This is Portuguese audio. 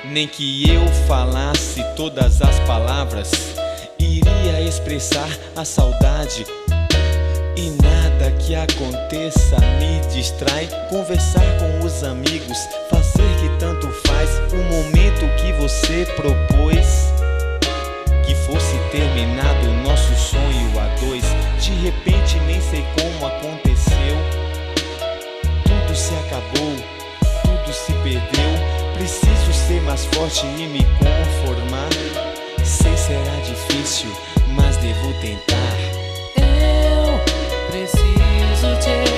Nem que eu falasse todas as palavras, iria expressar a saudade. E nada que aconteça me distrai. Conversar com os amigos, fazer que tanto faz. O momento que você propôs, que fosse terminado o nosso sonho a dois. De repente nem sei como aconteceu. Tudo se acabou, tudo se perdeu. Preciso ser mais forte e me conformar. Sei será difícil, mas devo tentar. Eu preciso te